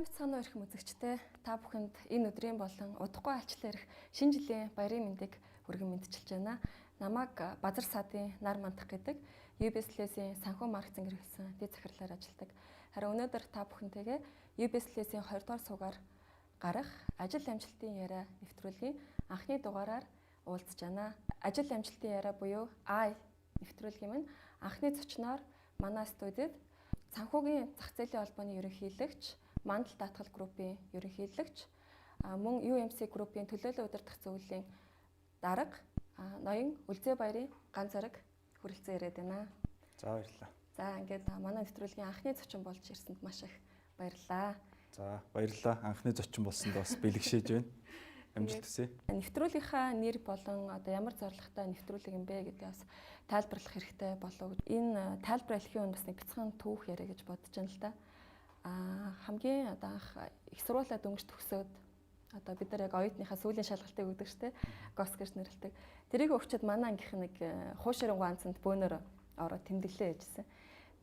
Сайн бацгаана уу эрхэм үзэгчдээ. Та бүхэнд энэ өдрийн болон удахгүй алчлаа ирэх шинэ жилийн баярын мэндийг хүргэн мэдчилж байна. Намайг Базар саадын нар мандах гэдэг UBS-ийн санхүү маркетинг хэрэглэсэн дэд захирлаар ажилладаг. Харин өнөөдөр та бүхэнтэйгээ UBS-ийн 2 дугаар суугаар гарах ажил амжилтын яриа нэвтрүүлгийн анхны дугаараар уулзж байна. Ажил амжилтын яриа буюу I нэвтрүүлгийн минь анхны зочноор манай студид санхүүгийн зах зээлийн холбооны ерөнхийлөгч, Мандал даатгал группийн ерөнхийлөгч, мөн UMC группийн төлөөлөл удирдах зөвлөлийн дарга, ноён Үлзий баярын ганц зэрэг хүрэлцэн ирээд байна. За баярлалаа. За ингээд манай нэвтрүүлгийн анхны зочин болж ирсэнд маш их баярлалаа. За баярлалаа. Анхны зочин болсонд бас бэлгшээж байна. Амжилт хүсье. Нэвтрүүлгийнхаа нэр болон одоо ямар зорилготой нэвтрүүлэг юм бэ гэдэг бас тайлбарлах хэрэгтэй болов. Энэ тайлбар хэлхийн өмнө бас нэг бяцхан түүх яриа гэж бодож байна л да. Хамгийн одоо анх их сургуулаа дөнгөж төгсөөд одоо бид нар яг оюутныхаа сүүлийн шалгалтыг өгдөг штэ гос гэж нэрлэдэг. Тэрийг өгчөд манай ангийнх нэг хуушрын ганцанд бөөнөр ороод тэмдэглээ яжсэн.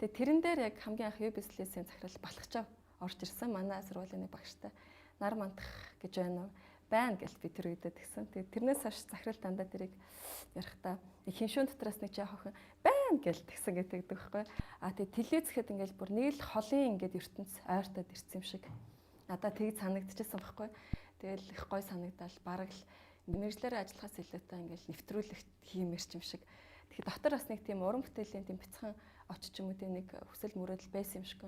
Тэгээ тэрэн дээр яг хамгийн анх UBS-ийн захирал Балхачаа орж ирсэн. Манай сургуулийн нэг багштай нар мандах гэж байна уу? Байна гэж би тэр үедээ тэгсэн. Тэгээ тэрнээс хойш захирал дандаа тэрийг ярихдаа хиншүүн дотроос нэг жаах охин байна гэж тэгсэн гэдэг байхгүй. Тэгээ телевизэхэд ингээл бүр нэг л холын ингээд ертөнц ойртоод ирсэн юм шиг. Надаа тийг санагдчихсан байхгүй. Тэгэл их гой санагдал бараг л мэржлэрээ ажиллахаас илүүтэй ингээл нэвтрүүлэгт хиймэрч юм шиг. Тэгэхээр дотор бас нэг тийм уран бүтээлийн тийм бяцхан очиж юм уу тийм нэг хүсэл мөрөөдөл байсан юм шиг.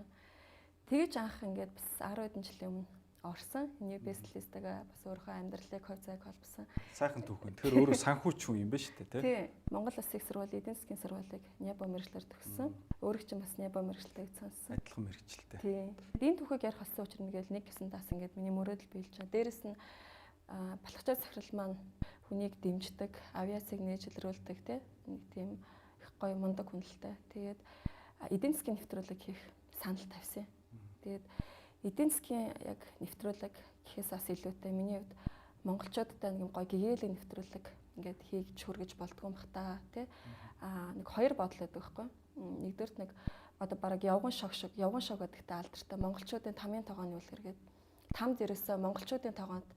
Тэгэж анх ингээд бас 10 хэдэн жилийн өмнө орсон. New business-тэйгээ бас өөрийнхөө амьдралыг хувьцааг холбосон. Сайхан түүхэн. Тэгэхээр өөрөө санхүүч хүн юм ба шүү дээ, тий? Тий. Монгол Улсын их сургуулийн эдийн засгийн сургуулийг Нябо мэргэжлэр төгссөн. Өөрөө ч бас Нябо мэргэжлийг сонссон. Адилхан мэргэжилтэй. Тий. Энэ түүхийг ярих болсон учраас нэгэл нэг гэсэн тас ингээд миний мөрөөдөл биелж байгаа. Дээрэс нь Балхачаа захирал маань хүнийг дэмждэг, авиацийг нээжлрүүлдэг тий. Нэг тийм их гоё мундаг хүнэлтэй. Тэгээд эдийн засгийн нэвтрүүлэг хийх санал тавьсан. Тэгээд эдийн засгийн яг нэвтрүүлэг гэхээс бас илүүтэй миний хувьд монголчуудтай нэг гоё гэгээлэг нэвтрүүлэг ингээд хийж хүргэж болдгоо юм бах та тий. Нэг хоёр бодол байдаг байхгүй. Нэгдүгээрт нэг одоо бараг явган шог гэдэгтэй алдартай монголчуудын тамийн тогооны үйл хэрэгэд там дээрээсээ монголчуудын тогоонд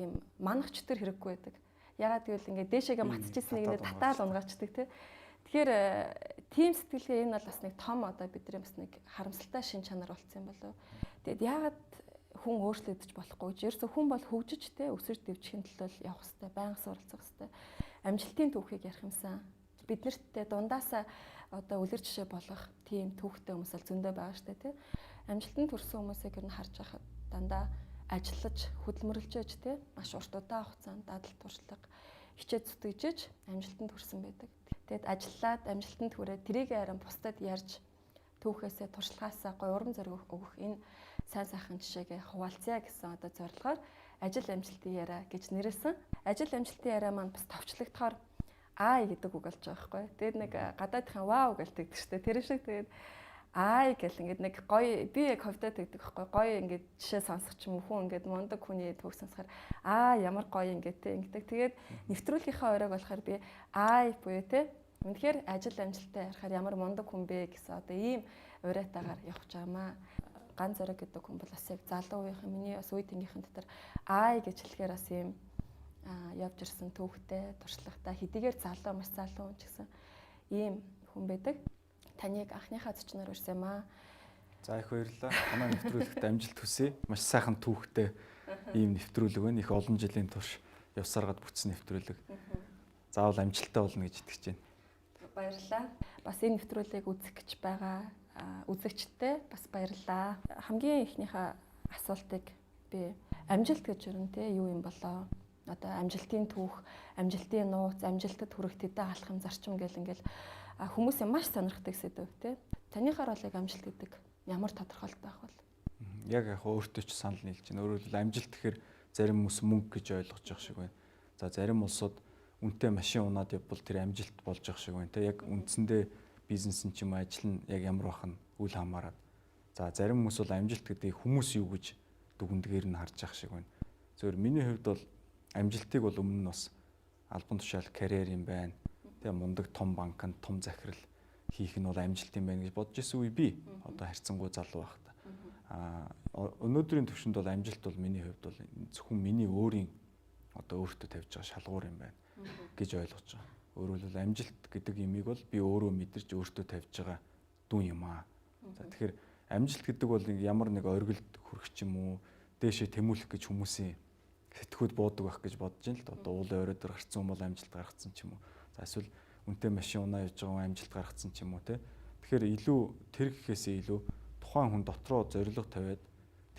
ийм манагч төр хэрэггүй байдаг. Ягаад гэвэл ингээд дээшээгээ матчихсан нэг нэг татаал унгачдаг тий. Тэгэхээр тийм сэтгэлгээ энэ бол бас нэг том одоо бидний бас нэг харамсалтай шин чанар болцсон юм болов. Тэгэд яагаад хүн өөрчлөгдөж болохгүй гэж ерөөсө хүн бол хөгжиж те өсөж дэвжихийн төлөө явах хэрэгтэй, байнга суралцах хэрэгтэй. Амжилтын түүхийг ярих юмсан. Бид нарт дундаасаа одоо үлгэр жишээ болгох тийм түүхтэй хүмүүс л зөндөө байгаа штэ те. Амжилтанд хүрсэн хүмүүсийг ер нь харж байхад дандаа ажиллаж, хөдөлмөрлөж те маш урт удаан хугацаанд дадал туршлага хичээд зүтгэжж амжилтанд хүрсэн байдаг. Тэгэд ажиллаад амжилтанд хүрээд тэрийг харин бусдад ярьж түүхээсээ туршлагаасаа гой урам зориг өгөх энэ сайн сайхан жишээгээ хуваалцъя гэсэн одоо зорилгоор ажил амжилтын яриа гэж нэрлсэн. Ажил амжилтын яриа маань бас товчлогдохоор I гэдэг үг болж байгаа байхгүй. Тэгээд нэг гадаадынхаа вау гэлдэг шүү дээ. Тэр шиг тэгээд I гэл ингээд нэг гоё би яг ховдоо тэгдэг байхгүй. Гоё ингээд жишээ сонсох ч юм уу хүн ингээд мундаг хүний түүх сонсохоор ямар гоё ингээд те ингээд тэгээд нэвтрүүлгийнхаа оройг болохоор би I буюу те үнэхээр ажил амжилттай ярихаар ямар мундаг хүн бэ гэсэн одоо ийм уриатаагаар явах гэж байгаамаа. Ганц зориг гэдэг хүн бол бас яг залуу үеийнхэн миний бас үе тэнгийнхэн дотор I гэж хэлэхээр бас ийм явж ирсэн түүхтэй, туршлагатай, хэдийгээр залуу маш залуу хүн ч гэсэн ийм хүн байдаг. Таныг анхныхаа зочноор урьсан юм аа. За их баярлалаа. Манай нэвтрүүлэгт амжилт хүсье. Маш сайхан түүхтэй ийм нэвтрүүлэг байна. Их олон жилийн турш явсаргаад бүтсэн нэвтрүүлэг. Заавал амжилттай болно гэж итгэж байна. Баярлалаа. Бас энэ нэвтрүүлгийг үзэх гэж байгаа үзэгчтэй бас баярлалаа. Хамгийн ихнийхээ асуултыг би амжилт гэж өрнө те юу юм болоо? Одоо амжилтын түүх, амжилтын нууц, амжилтад хүрэх тэдэн алхам зарчим гэл ингээл хүмүүсийн маш сонирхдаг сэдв те. Таныхаар бол яг амжилт гэдэг ямар тодорхойлолт байх вэ? Яг өөртөө ч санал нийлж байна. Өөрөөр хэлбэл амжилт гэхээр зарим хүмүүс мөнгө гэж ойлгож байгаа шиг байна. За зарим улсууд үнэтэй машин унаад явбал тэр амжилт болж байгаа шиг байна те. Яг үндсэндээ бизнес нь ч юм ажил нь яг ямар бах нь үл хамааран. За зарим хүмүүс бол амжилт гэдэг хүмүүс юу гэж дүгнэдгээр нь харж байгаа шиг байна. Зөвхөн миний хувьд бол амжилтыг бол өмнө нь бас албан тушаал карьер юм байна. Тэгээ мундаг том банкнд том захирал хийх нь бол амжилт юм байна гэж бодож ирсэн үе би. Одоо харьцангуй залуу байхдаа. Өнөөдрийн төвшөнд бол амжилт бол миний хувьд бол зөвхөн миний өөрийн одоо өөртөө тавьж байгаа шалгуур юм байна гэж ойлгож байгаа. Өөрөөр хэлбэл амжилт гэдэг имийг бол би өөрөө мэдэрч өөртөө тавьж байгаа дүн юм аа. За тэгэхээр амжилт гэдэг бол ямар нэг оргилд хүрэх ч юм уу, дээшээ тэмүүлэх гэж хүмүүсийн сэтгүүд буудаг байх гэж бодож ин л одоо уулын орой дээр гарцсан хүн бол амжилт гаргацсан ч юм уу. За эсвэл үнэтэй машин унаа явж байгаа хүн амжилт гаргацсан ч юм уу те. Тэгэхээр илүү тэр гэхээсээ илүү тухайн хүн дотроо зориг тавиад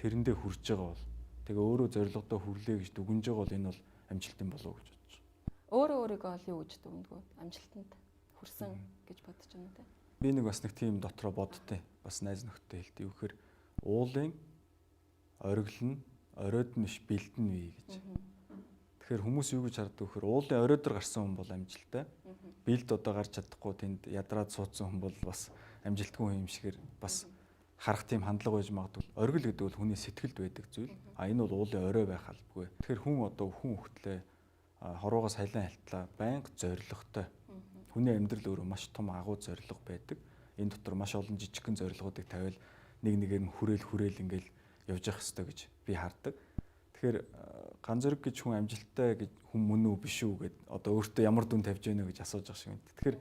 тэрэндээ хүрж байгаа бол тэгээ өөрөө зоригдоо хүрлээ гэж дүгнж байгаа бол энэ бол амжилт юм болов уу гэж бодож байна. Өөрөө өөрийгөө ол юу гэж дүгнэдгүү амжилтанд хүрсэн гэж бодож байна те. Би нэг бас нэг тийм дотроо бодтой. Бас найз нөхдөд хэлдэг юу гэхээр уулын ориглон оройд нь биш бэлдэн вэ гэж. Тэгэхээр хүмүүс юу гэж хардаг вэ гэхээр уулын оройдор гарсан хүн бол амжилттай. Бэлд одоо гарч чадахгүй тэнд ядраад суудсан хүн бол бас амжилтгүй юм шигээр бас харах тийм хандлага байж магадгүй. Оргил гэдэг бол хүний сэтгэлд байдаг зүйл. Энэ бол уулын орой байх албагүй. Тэгэхээр хүн одоо хүн хөлтлөө хорвоогоос хайлан хальтлаа байнга зоригтой. Хүний амьдрал өөрөө маш том агуу зориг байдаг. Энэ дотор маш олон жижигхэн зорилгоодыг тавиал нэг нэгээр нь хүрээл ингээл явж явах хэрэгтэй гэж би хардаг. Тэгэхээр ганц зэрэг гэж хүн амжилттай гэж хүн мөн үү биш үү гэд одоо өөртөө ямар дүн тавьж гэнэ гэж асууж байгаа шиг байна. Тэгэхээр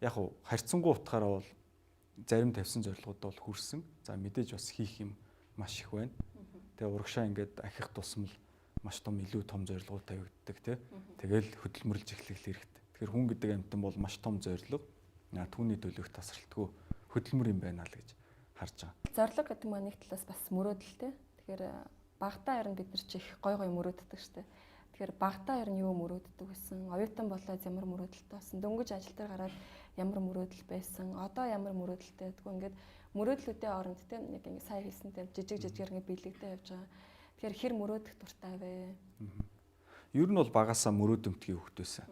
яг хуу харьцангуй утгаараа бол зарим тавьсан зорилгоудаа бол хүрсэн. За мэдээж бас хийх юм маш их байна. Тэгээ урагшаа ингээд ахих тусмал маш том илүү том зорилгоо тавигддаг тий. Тэгэл хөдөлмөрлж эхлэх хэрэгтэй. Тэгэхээр хүн гэдэг амьтан бол маш том зорилго. Түүний төлөвт тасралтгүй хөдөлмөр юм байна л гэж харж байгаа. Зорилго гэдэг маань нэг талаас бас мөрөөдөлтэй. Тэгэхээр багтаа харин бид нар чих гой мөрөөддөг штэ. Тэгэхээр багтаа харин юу мөрөөддөг гэсэн, оюутан болоод ямар мөрөөдөлтэй болсон, дөнгөж ажил дээр гараад ямар мөрөөдөл байсан, одоо ямар мөрөөдөлтэй гэдгүү ингээд мөрөөдлүүдийн оронд тийм нэг ингэ сайн хэлсэнтэй жижиг ингэ биелэгдээ явж байгаа. Тэгэхээр хэр мөрөөдөх дуртай вэ? Ер нь бол багасаа мөрөөдөмтгий хөвгт байсан.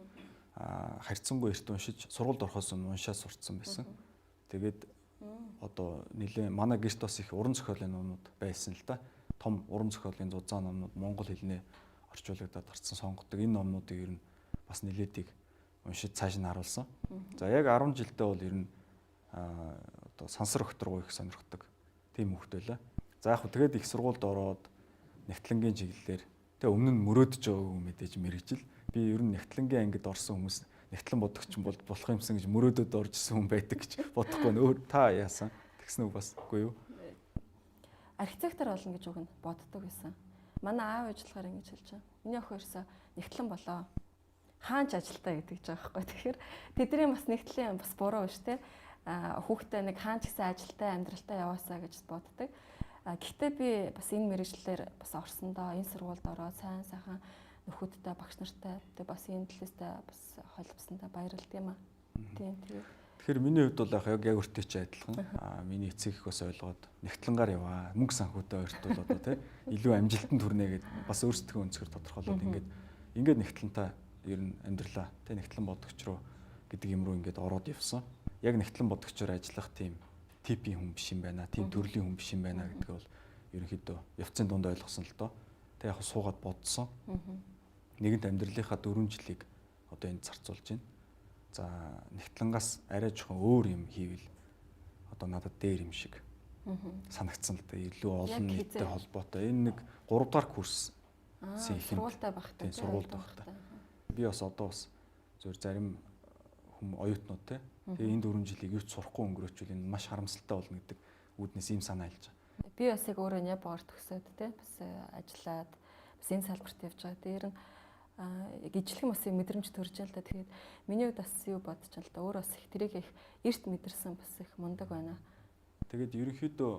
Харьцангуй эрт уншиж сургуульд орохоос өмнө уншаа сурцсан байсан. Тэгээд одоо нэлээ манай гэрт бас их уран зохиолын номнууд байсан л да. Том уран зохиолын зузаан номнууд Монгол хэлнээ орчуулагдаад гарсан сонгодог. Энэ номнуудыг ер нь бас нэлээдийг уншиж цааш нь харуулсан. За яг 10 жилдээ бол ер нь одоо сансар өгтөргөө их сонирхдаг тийм хөвгт байлаа. За яг хөө тэгээд их сургуульд ороод нэгтлэнгийн чиглэлээр тэгээ өмнө нь мөрөөдөж байгаагүй мэдээж мэрэгжил. Би ер нь нэгтлэнгийн ангид орсон хүмүүс нэгтлэн бодогч юм бол болох юмсан гэж мөрөөдөд орж исэн хүн байдаг гэж бодохгүй нөө та яасан тэгсэн үг бас үгүй юу? Архитектор болно гэж үг нь боддог байсан. Манай аав ажиллахаар ингэж хэлж байгаа. Миний охин ерөөсө нэгтлэн болоо. Хаанч ажилтаа гэдэг ч байгаа байхгүй. Тэгэхээр тэдний бас нэгтлийн бас буруу биш те. Хүүхдээ нэг хаанч гэсэн ажилтаа амьдралтаа яваасаа гэж боддог. Гэхдээ би бас энэ мэргэжлэлээр бас орсондоо энэ сургуульд ороод сайн сайхан нөхөдтэй багш нартай бас энэ төлөөстэй бас холбосонтой баярлалт юм аа. Тийм. Тэгэхээр миний хувьд бол яг өртөө ч адилхан. Миний эцэг их бас ойлгоод нэгтлэнгаар яваа. Мөнгө санхүүтэй ойрт бол одоо тий илүү амжилтанд хүрнэ гэд бас өөрсдөө өнцгөр тодорхойлоод ингээд нэгтлэнтэй ер нь амьдралаа тий нэгтлэн бодогч руу гэдэг юм руу ингээд ороод явсан. Яг нэгтлэн бодогчоор ажиллах тийм типийн хүн биш юм байна. Тийм төрлийн хүн биш юм байна гэдгээ бол ерөнхийдөө явцын дунд ойлгосон л доо. Тэг яг суугаад бодсон. Нэгэнт амьдралынхаа 4 жилийг одоо энд зарцуулж байна. За нэгтлэнгаас арай жоохон өөр юм хийвэл одоо надад дээр юм шиг санагдсан л да. Илүү олон нийттэй холбоотой. Энэ нэг 3 дахь курс сургуультай багтаа. Сургуультай багтаа. Би бас одоо бас зөв зарим хүмүүс оюутнууд те. Тэгээ энэ 4 жилийг юу ч сурахгүй өнгөрөөчвөл энэ маш харамсалтай болно гэдэг үүднээс ийм санаа хэлж байгаа. Би бас яг өөрөө Японоор төгсөөд те бас ажиллаад бас энэ салбарт явж байгаа. Дээр нь яг ижлэхэн бас мэдрэмж төрж л да. Тэгээд миний хувьд бас юу бодож байна л да. Өөрөө бас их тэрийг их эрт мэдэрсэн бас их мундаг байна. Тэгээд ерөнхийдөө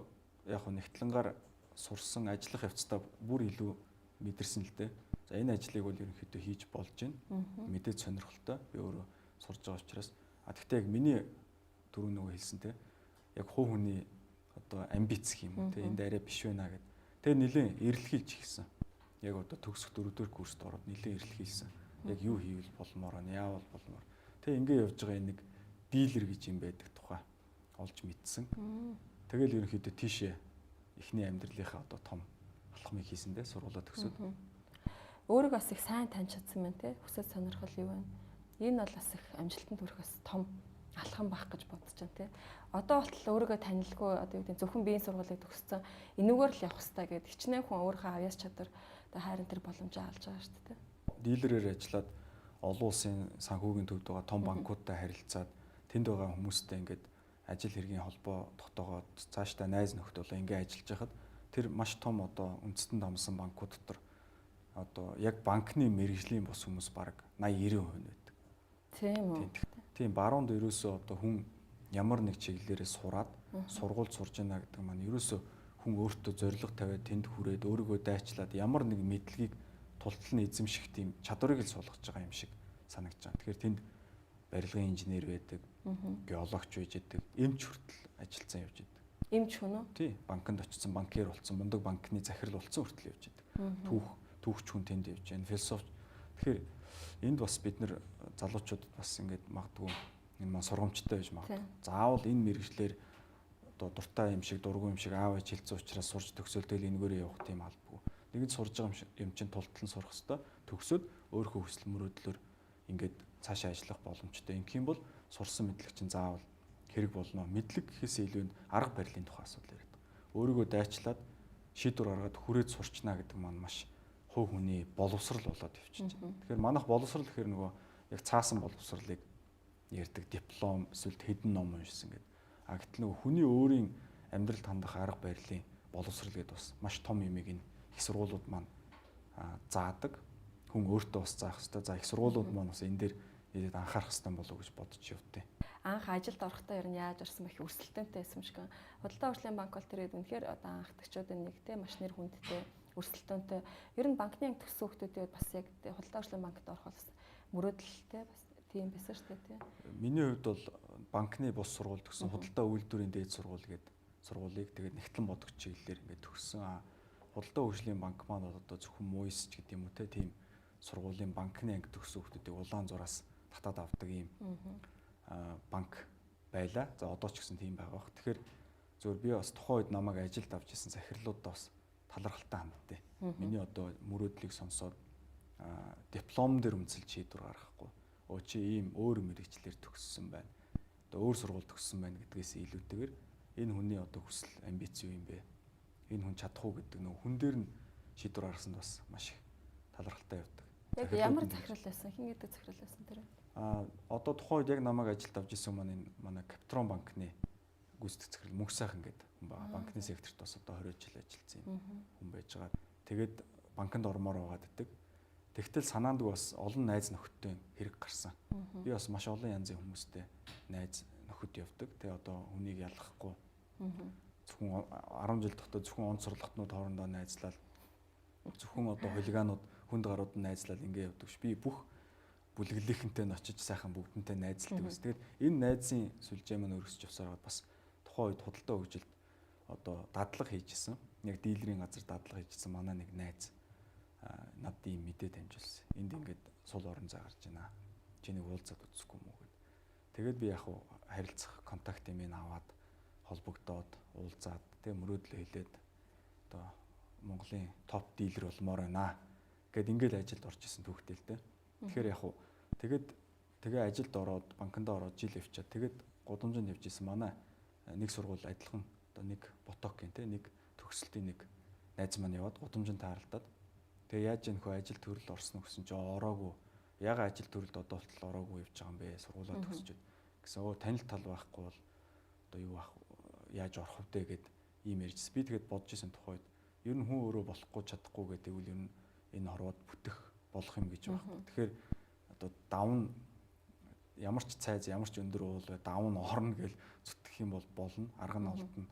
яг нэгтлэнгаар сурсан ажиллах явцдаа бүр илүү мэдэрсэн л дээ. За энэ ажлыг бол ерөнхийдөө хийж болж байна. Мэдээд сонирхолтой. Би өөрөө сурж байгаа учраас гэхдээ яг миний түрүү нөгөө хэлсэн те яг хувь хүний одоо амбиц гэх юм те энд арай биш байна гэд. Тэгээ нэлээд эрэлхийлж ихсэн. Яг одоо төгсөх 4-р курст ороод нэлээд эрэлхийлсэн. Яг юу хийвэл болмоор нь яавал болмоор. Тэгээ ингээ явж байгаа нэг дилер гэж юм байдаг тухай олж мэдсэн. Тэгэл ерөнхийдөө тийшээ эхний амьдралынхаа одоо том алхмыг хийсэн дээ сургуулаа төгсөөд. Өөрийгөө бас их сайн таньж чадсан байна те. Хүсэл сонирхол юу вэ? Энэ бол бас их амжилтанд хүрэх бас том алхам байх гэж бодож чинь тий. Одоо болтол өөрийгөө танилгүй одоо юу гэдэг зөвхөн биеийн сургуулийг төгссөн энүүгээр л явах хэрэгтэй гэдэг хичнээн хүн өөрийнхөө авьяас чадвар одоо хайрын тэр боломжоо алж байгаа шүү дээ. Дилерээр ажиллаад олон улсын санхүүгийн төвд байгаа том банкудтай харилцаад тэнд байгаа хүмүүстэй ингээд ажил хэргийн холбоо тогтоогоод цаашдаа найз нөхдөд ингээд ажиллаж байхад тэр маш том одоо үндэстэн дамсан банкуд дотор одоо яг банкны мэрэгжлийн бос хүмүүс бараг 80-90% байдаг. Тийм үү. Тийм баруунд ерөөсөө одоо хүн ямар нэг чиглэлээрээ сураад сургууль сурж байна гэдэг маань ерөөсөө хүн өөртөө зориг тавиад тэнд хүрээд өөрийгөө дайчлаад ямар нэг мэдлэгийг тултал нь эзэмших тийм чадварыг л суулгаж байгаа юм шиг санагдаж байна. Тэгэхээр тэнд барилгын инженер байдаг, геологч байж байдаг, эмч хүртэл ажилласан явж байдаг. Эмч хүн үү? Тий, банкнд очсон, банкир болсон, мундаг банкны захирал болсон хүртэл явж байдаг. Түүхч хүн тэнд явж байна, философи. Тэгэхээр энд бас бид нэр залуучуудад бас ингээд магадгүй энэ маань сургамжтай байж магадгүй. Заавал энэ мэрэгчлэр одоо дуртай юм шиг, дургүй юм шиг аав ээж хэлсэн учраас сурч төгсөөл тэгэл энэгээрээ явах тийм албагүй. Нэгэн сурж байгаа юм чинь тултлан сурах хэвээр төгсөөд өөрийнхөө хүсэл мөрөөдлөөр ингээд цаашаа ажиллах боломжтой. Ингэх юм бол сурсан мэдлэг чинь заавал хэрэг болно. Мэдлэг гэхээс илүү нь арга барилын тухай асуудал яриад байгаа. Өөрийгөө дайчлаад шийдвэр гаргаад хүрээд сурчнаа гэдэг маань маш хувь хүний боловсрал болоод явчихж байна. Тэгэхээр манайх боловсрал гэхээр нөгөө яг цаасан боловсралыг ярьдаг диплом эсвэл хэдэн ном уншсан гэдэг. А гэтэл нөгөө хүний өөрийн амьдралд хандах арга барилын боловсрал гэдэг бас маш том юмыг энэ их сургуулиуд маань заадаг. Хүн өөртөө бас заах хэрэгтэй. За их сургуулиуд маань бас энэ дээр ирээд анхаарах хэрэгтэй болов уу гэж бодож явдیں۔ Анх ажилд орохдоо ер нь яаж орсон бэх өрсөлдөөнтэй байсан юм шиг. Худалдаа урьдчилан банк бол тэрээд үнэхээр одоо анхдагчдын нэг те маш нэр хүндтэй өрсөлдөөнтэй. Ер нь банкны анги төгссөн хүмүүсд бас яг худалдаа урьдчилан банкд орох бол мөрөөдөлтэй бас тийм байсан шүү дээ те. Миний хувьд бол банкны бус сургууль төгссөн, худалдаа үйлдвэрийн дээд сургууль гэдэг сургуулийг тэгээд Нэгтлэн бодгч чиглэлээр ингээд төгссөн. Худалдаа хөгжлийн банк маань одоо зөвхөн МУИС ч гэдэг юм уу те тийм сургуулийн банкны анги төгссөн хүмүүсийг улаан зураас татаад авдаг ийм банк байла. За одоо ч гэсэн тийм байгаа бох. Тэгэхээр зөвөр би бас тухайн үед намайг ажилд авч исэн захирлуудаа бас талархалтай хандтай. Миний одоо мөрөөдлийг сонсоод диплом дээр үнэлж шийдвэр гаргахгүй. Өө чи ийм өөр мэрэгчлэр төгссөн байна. Одоо өөр сургууль төгссөн байна гэдгээс илүүтэйгээр энэ хүний одоо хүсэл амбиц юу юм бэ? Энэ хүн чадах уу гэдэг нөх хүн дээр нь шийдвэр гаргасанд бас маш их талархалтай явдаг. Яг ямар захирал байсан? Хин гэдэг захирал байсан тэр? Одоо тухайн үед яг намайг ажилд авч исэн манай Капитрон банкны гүйцэтгэх захирал Мөнх сайхан гэдэг хүн байгаа. Банкны секторт бас одоо 20 жил ажилласан юм хүн байж байгаа. Тэгээд банкнд ормоор байгаад ддэг. Тэгтэл санаандгүй бас олон найз нөхөдтэй хэрэг гарсан. Би бас маш олон янзын хүмүүстэй найз нөхөд явдаг. Тэгээ одоо хүнийг ялгахгүй. Зөвхөн 10 жил тогтоо зөвхөн онц сурлагтнууд хоорондоо найзлал зөвхөн одоо хулиганууд хүнд гарууд нь найзлал ингэ явдаг ш. Би бүх бүлэглэлийнхэнтэй нь очиж сайхан бүгдэнтэй найзалдаг байсан. Тэгээд энэ найзын сүлжээ маань өргөсөж явсараад бас тухайн үед худалдаа хөгжилд одоо дадлага хийжсэн. Яг дилерийн газар дадлага хийжсэн манай нэг найз надад ийм мэдээ дамжуулсан. Энд ингээд сул орон зай гарч байна. Чинийг уулзаад үзэхгүй юм уу гэд. Тэгээд би яг харилцах контакт юм аваад холбогдоод уулзаад тэг мөрөөдлөө хэлээд одоо Монголын топ дилер болмоор байна гэд ингээд ажилд орж исэн түүхтэй л дээ. Тэгэхээр яг тэгээ ажилд ороод банкнд ороод жил явчаад тэгээд гудамжинд явж исэн манай нэг сургууль адилхан одоо нэг ботокийн те нэг төгсөлтийн нэг найз маань яваад гудамжинд тааралдаад тэгээ яаж яах вэ ажил төрөл орсон гэсэн чинь ороогүй яга ажил төрөлд одоо болтол ороогүй явж байгаа юм бэ сургуулаа төгсчихэд гэсэн танил тал байхгүй бол одоо юу ах яаж орох вэ гэд ийм ярьжсэн. Би тэгээд бодож исэн тухайд ер нь хүн өөрөө болохгүй чадахгүй гэдэг үл ер нь энэ хорвоод бүтэх болох юм гэж байна. Тэгэхээр одоо давн ямар ч цайз ямар ч өндөр уул давн орно гэж зүтгэх юм бол болно. Арга нь олдно.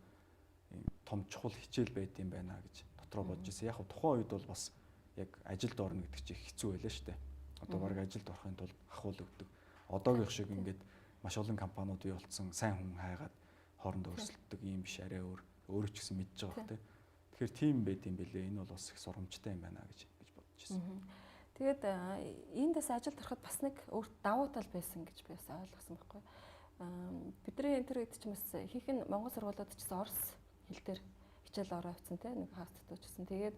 Том чухал хичээл байд юм байна гэж дотроо бодож ирсэн. Яг тухайн үед бол бас яг ажилд орно гэдэг чинь хэцүү байлаа шүү дээ. Одоо баг ажилд орохын тулд ахуул өгдөг. Одоогийн шиг ингээд маш олон компаниуд бий болсон сайн хүн хайгаад хоорондоо өрсөлддөг юм биш арай өөрөө ч гэсэн мэдж байгаа хэрэг. Тэгэхээр тийм байд юм бэлээ. Энэ бол бас их сургамжтай юм байна гэж бодож ирсэн. Тэгээд эндээс ажилд ороход бас нэг өөр давуу тал байсан гэж би бас ойлгосон байхгүй. Бидний энэ төр гэдэг чинь бас ихэнх нь Монгол сургуулиуд ч гэсэн орос хэл дээр хичээл ороо авцсан тийм нэг хаалтдуучсан. Тэгээд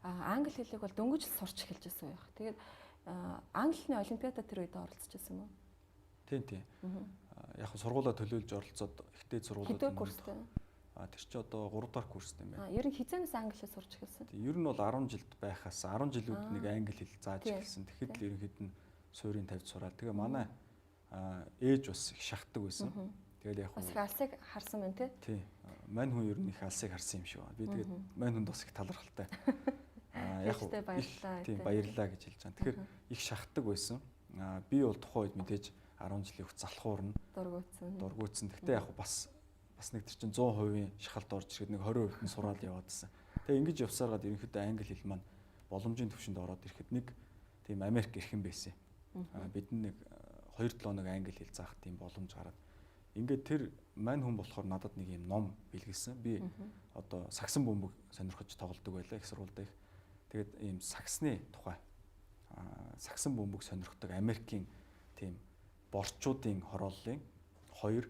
англи хэлийг бол дөнгөж л сурч эхэлж байсан байх. Тэгээд англи хэлний олимпиада тэр үед оролцож байсан юм уу? Тийм. яг сургуулаа төлөөлж оролцоод ихтэй сургуулиуд хэдэн курстэй? Тэр чи одоо 3 дахь курстэй юм байна. Ер нь хизээнээс англи хэл сурч эхэлсэн? Ер нь бол 10 жилд байхаас 10 жилүүд нэг англи хэл зааж эхэлсэн. Тэгэхэд л ерөнхийд нь суурийн тавьж сураад. Тэгээ манай ээж бас их шахдаг байсан. Тэгэл яг бас их алсыг харсан байна тий. Тий. Мань хүн ер нь их алсыг харсан юм шиг байна. Би тэгээд мань хүнд бас их талархалтай. Яг баярлалаа. Тийм баярлалаа гэж хэлж байгаа. Тэгэхээр их шахдаг байсан. Би бол тухайн үед мэдээж 10 жилийн хүртэл залхуурна. Дургуутсан. Гэхдээ яг бас нэг тэр чинь 100% шахалт орж ирэхэд нэг 20% нь сураад яваад байсан. Тэгээ ингэж явсараад ерөнхийдөө англи хэл маань боломжийн төвшөнд ороод ирэхэд нэг тийм Америк ирхэн байсан. Бид нэг 2-7 хоног англи хэл заах тийм боломж гараад. Ингээд тэр мань хүн болохоор надад нэг юм ном бэлгэлсэн. Би одоо сагсан бөмбөг сонирхож тоглодог байлаа их сургуульд их. Тэгээд ийм сагсны тухай сагсан бөмбөг сонирхдог Америкийн тийм борчуудын хорооллын 2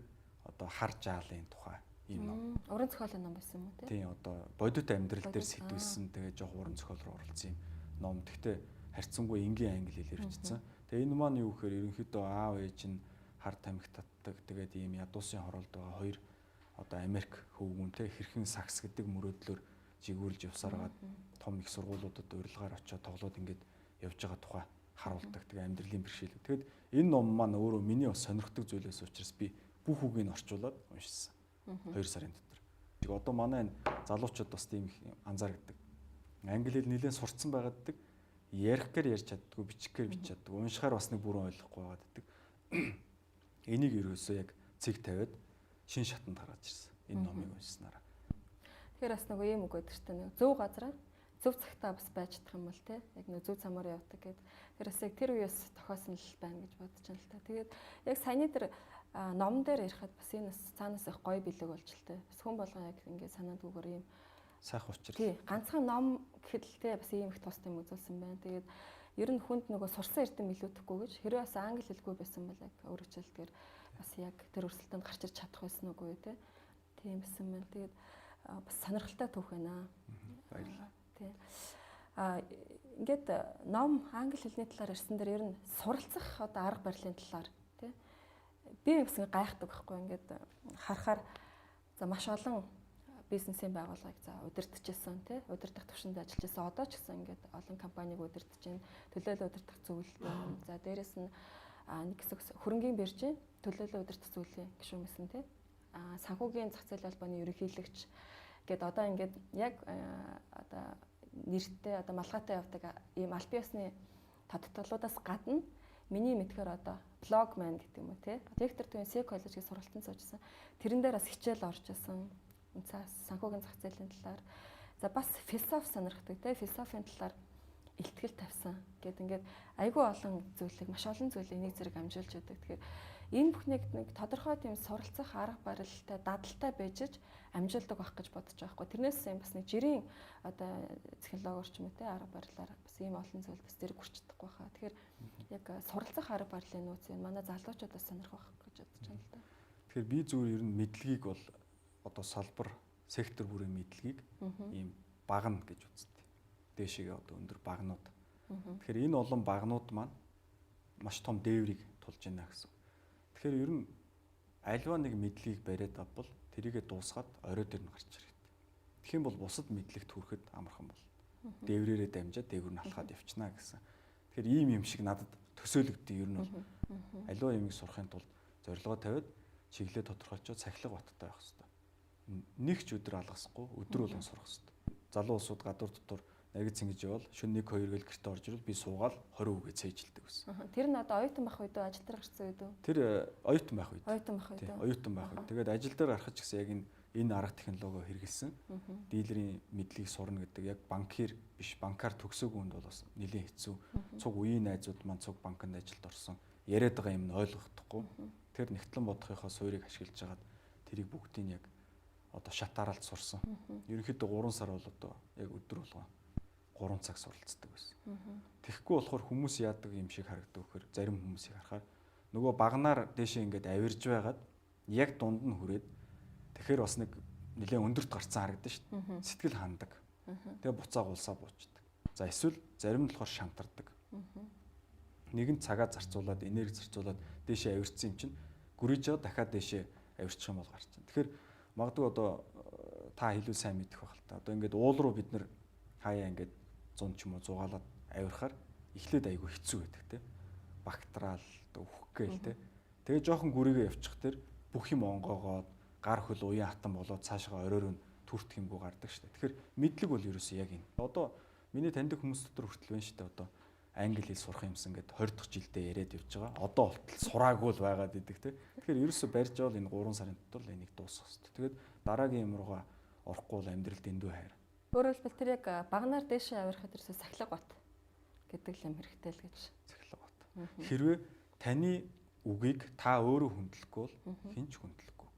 одоо хар жаалын тухай ийм ном. Уран зохиолын ном байсан юм уу тий? Тийм одоо бодит амьдрал дээр сэтгүүлсэн тэгээд жоох уран зохиол руу оролцсон юм ном. Гэхдээ харьцангуй энгийн англи хэлээр бичсэн. Тэгээ энэ маань юу гэхээр ерөнхийдөө аав ээж нь хар тамхи татдаг тэгээд ийм ядуусын хороолд байгаа 2 одоо Америк хөвгүүнтэй хэрхэн сакс гэдэг мөрөөдлөөр жигүүрлж явсараад том их сургуулиудад урилгаар очиод тоглоод ингээд явж байгаа тухай харуулдаг. Тэгээ амьдралын бэрхшээл. Тэгэд энэ ном маань өөрөө миний бас сонирхдаг зүйлээс учраас би бүх үгийг орчуулад уншсан. 2 сарын дотор. Тэг одоо манай энэ залуучууд бас тийм их анзаардаг. Англи хэл нэлээд сурцсан байгааддаг. Ярихээр ярьж чаддгүй, бичихээр бич чаддгүй. Уншихаар бас нэг бүрэн ойлгохгүй байгааддаг. Энийг ерөөсөө яг цэг тавиад шин шатанд гаргаж ирсэн. Энэ номыг уншсанараа. Тэгэхээр бас нөгөө юм үг байдаг шүү дээ. Зөв газараа зөв цагтаа бас байж чадах юм бол тий. Яг нөгөө зөв замаар явдаг гэдэг. Тэр бас яг тэр үеэс тохиосон л байна гэж бодож байна л та. Тэгээд яг саяны тэр ном дээр ярихад бас энэ бас цаанаас их гоё бэлэг болж л тий. Бас хүн болгон яг ингээд санаанд үгээр юм сайх учрал. Тий. Ганцхан ном гэхэд л тий бас ийм их тус юм үзүүлсэн байна. Тэгээд ер нь хүнд нөгөө сурсан эрдэм илүүдэхгүй гэж хэрвээ бас англи хэлгүй байсан бол яг өөрчлөлтөөр бас яг тэр өрсөлдөнд гарч ирч чадах байсан үгүй тий. Тийм байсан байна. Тэгээд бас сонирхолтой түүх байна. Баярлалаа. Тий. Ингээд ном англи хэлний талаар ярьсан дээр ер нь суралцах одоо арга барилын талаар тий. Би бас гайхдаг байхгүй ингээд харахаар за маш олон бизнесийн байгууллагыг за удирдахжсэн тий. Удирдах төвшөнд ажиллаж байсан. Одоо ч гэсэн ингээд олон компанийг удирдах чинь төлөөлөл удирдах зөвлөлт байна. За дээрэс нь нэг хэсэг хөрөнгийн биржийн төлөөлөл удирдах зөвлөлийн гишүүнсэн тий. Санхүүгийн зах зээл холбооны ерөнхийлөгч гээд одоо ингээд яг одоо нэртэй одоо малгайтай явдаг ийм аль биесны тодтолуудаас гадна миний мэдхээр одоо блогмен гэдэг юм уу те Виктор Төвийн Сек коллежийн сургалтанд суужсан. Тэрэн дээр бас хичээл орж исэн. Цаас санхүүгийн зах зээлийн талаар за бас философи сонирхдаг те философийн талаар илтгэл тавьсан гэд ингээд айгүй олон зүйлийг маш олон зүйлийг нэг зэрэг амжуулж яадаг. Тэгэхээр энэ бүхнийг нэг тодорхой тийм суралцах арга барилтай дадалтай байж амжуулдаг байх гэж бодож байгаа хгүй. Тэрнээс юм бас нэг жирийн одоо технологиор ч юм уу те арга барилаар бас ийм олон зүйл бас зэрэг хүрчдэггүй хаа. Тэгэхээр яг суралцах арга барилын нууц юм манай залуучуудаас сонирхох гэж бодож байна л да. Тэгэхээр би зүгээр ер нь мэдлэгийг бол одоо салбар сектор бүрийн мэдлэгийг ийм багна гэж үздэг. Дээшээгээ одоо өндөр багнууд. Тэгэхээр энэ олон багнууд маань маш том дээврийг тулж байна гэсэн. Тэгэхээр ер нь альва нэг мэдлэгийг бариад авбал тэрийгэ дуусгаад орой дээр нь гарч ирэхтэй. Тэгэх юм бол бусад мэдлэгт хүрэхэд амархан бол. Дээврээрээ дамжаад дээгүр нь алхаад явчихна гэсэн. Тэгэхээр ийм юм шиг надад төсөөлөгддөг ер нь бол альва юмыг сурахын тулд зорилгоо тавиад чиглэлээ тодорхойлчод сахилга баттай байх хэрэгтэй. Нэг ч өдөр алгасахгүй өдөр болгон сурах хэрэгтэй. Залуу улсууд гадуур дотор наргиц ингэж явал шөнө 1 2 гэл гэрте орж ирвэл би суугаал 20 үгээ цээжилдэг гэсэн. Тэр нь одоо оюутан байх үед ажил дээр гарсан үед үү? Тэр оюутан байх үед. Оюутан байх үед. Оюутан байх үед. Тэгээд ажил дээр гарах ч гэсэн яг энэ арга технологио хэрэгэлсэн. Дилерийн мэдлэгийг сурна гэдэг яг банкир биш банкар төгсөөг үнд бол бас нэлийн хэцүү. Цуг үеийн найзууд маань цуг банкнд ажилд орсон. Яриад байгаа юм нь ойлгохдохгүй. Тэр нэгтлэн бодохынхоо суурийг ашиглаж хагаад тэрийг бүгдийг яг одоо шатааралд сурсан. Ерөнхийдөө 3 сар бол одоо яг өдөр болгоо 3 цаг суралцдаг байсан. Тэгэхгүй болохоор хүмүүс яадаг юм шиг харагддаг вөхөр зарим хүмүүсийг харахаар нөгөө багнаар дээшээ ингээд авирж байгаад яг дунд нь хүрээд тэгэхээр бас нэг нэлээд өндөрт гарцсан харагдаж шүү дээ. Сэтгэл хандаг. Тэгээ буцаа гулсаа буучдаг. За эсвэл зарим нь болохоор шантардаг. Нэгэн цагаа зарцуулаад энерги зарцуулаад дээшээ авирцсан юм чинь гүрийж дахиад дэшээ авирчих юм бол гарч байна. Тэгэхээр магадгүй одоо та илүү сайн мэдэх байх л та. Одоо ингээд уул руу бид нэр хаяа ингээд 100 ч юм уу 100-аад авирахаар эхлээд айгүй хэцүү байдаг те. Бактериал өөх гээл те. Тэгээ жоохон гүрийгээ явчих тэр бүх юм онгоогоод гар хөл уян хатан болоод цаашаа оройр нь түртэх юмгүй гардаг шүү дээ. Тэгэхээр мэдлэг бол ерөөсөө яг энэ. Одоо миний таньдаг хүмүүс дотор хүртэл байна шүү дээ. Одоо англи хэл сурах юмсан гэд 20 дахь жилдээ яриад явж байгаа. Одоо болтол сураагүй л байгаад идэг те. Тэгэхээр ерөөсөө барьж авал энэ 3 сарын дотор л энийг дуусгах хэрэгтэй. Тэгээд дараагийн юм руугаа орохгүй бол амьдрал дэндүү хайр. Өөрөөр хэлбэл тэр яг багнаар дээшээ авирахад ерөөсөө сахилга бат гэдэг юм хэрэгтэй л гэж. Сахилга бат. Хэрвээ таны үгийг та өөрөө хүндлэхгүй бол хэн ч хүндлэхгүй.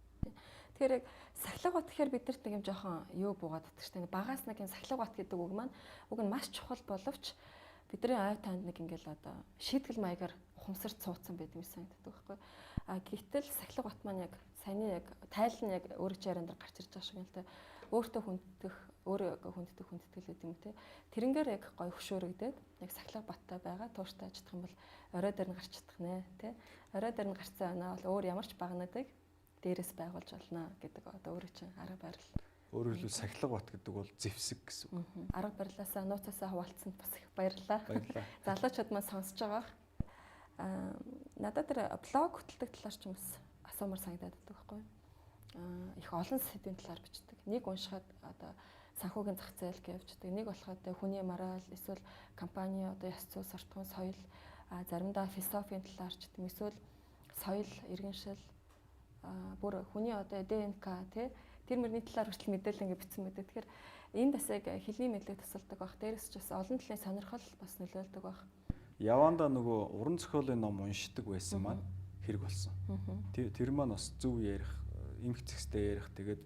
Тэгэхээр яг сахилга бат гэхээр бидэрт нэг юм жоохон юу буугаад байдаг шүү дээ. Багаас нэг юм сахилга бат гэдэг үг маань уг нь маш чухал боловч бидний ой танд нэг ингээл одоо шийтгэл маягаар ухамсарт цууцсан байдаг юм санагддаг байхгүй. А гэтэл сахилга бат маань яг саяны яг тайл нь яг өөрөг чаран дээр гарч ирж байгаа шиг юм л те. Өөртөө хүнддэх, өөрөө хүндтгэл гэдэг юм те. Тэрнгээр яг гой хөшөөрөгдөөд яг сахилга баттай байгаа тууштай ажидах юм бол орой дээр нь гарч чадах нэ те. Орой дээр нь гарцсан оноо бол өөр ямар ч багнадыг дээрээс байгуулж болно гэдэг одоо өөрөө чинь арга барил. Өөрөөр хэлбэл сахилга бат гэдэг бол зэвсэг гэсэн үг. Арга барилаасаа нууцаасаа хуваалцсанд бас их баярлалаа. Залуучууд маань сонсож байгаа. Надад тэр блог хөтэлдэг талаар ч юм бас асуумар санагдаад байдаг байхгүй. Их олон сэдвийн талаар бичдэг. Нэг уншихад одоо санхүүгийн зах зээл гэвчдэг. Нэг болоход хүний мораль, эсвэл компани одоо ёс зүй, сортгон, соёл, заримдаа философийн талаар ч гэдэг. Эсвэл соёл, иргэншил, бүр хүний одоо ДНК тий тэр мөрний талаар хүртэл мэдээлэл ингэ бичсэн байдаг. Тэгэхээр энэ бас яг хэлний мэдлэг тусалдаг баг. Дээрээс ч бас олон талын сонирхол бас нөлөөлдөг баг. Явандаа нөгөө уран зохиолын ном уншдаг байсан маань хэрэг болсон. Тэр маань бас зөв ярих, эмх зэгстэй ярих, тэгээд